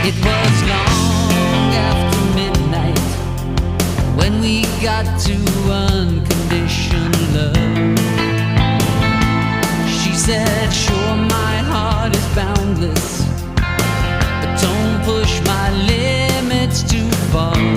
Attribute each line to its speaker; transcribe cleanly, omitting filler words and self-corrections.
Speaker 1: It was long after midnight when we got to unconditional love. She said, sure, my heart is boundless, but don't push my limits too far.